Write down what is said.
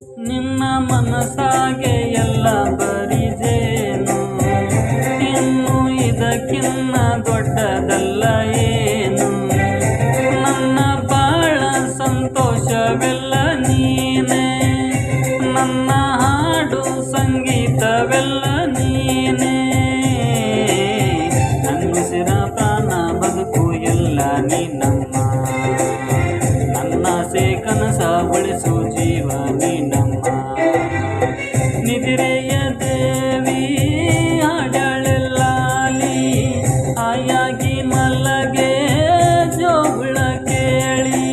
ನಿನ್ನ ಮನಸಾಗೆ ಎಲ್ಲ ಬರಿದೇನು, ಇನ್ನು ಇದಕ್ಕಿನ್ನ ದೊಡ್ಡದಲ್ಲ ಏನು. ನನ್ನ ಬಾಳ ಸಂತೋಷವೆಲ್ಲ ನೀನೆ, ನನ್ನ ಹಾಡು ಸಂಗೀತವೆಲ್ಲ ನೀನೆ. ನನ್ನುಸಿರ ಪ್ರಾಣ ಬದುಕು ಎಲ್ಲ ನೀನಮ್ಮ, ನನ್ನಾಸೆ ಕನಸ ಉಳಿಸು ಜೀವ ನೀನಮ್ಮ. ನಿದಿರೆಯ ದೇವಿ ಹಾಡಳೆಲ್ಲಾಲಿ, ಆಯಾಗಿ ಮಲಗೆ ಜೋಗುಳ ಕೇಳಿ.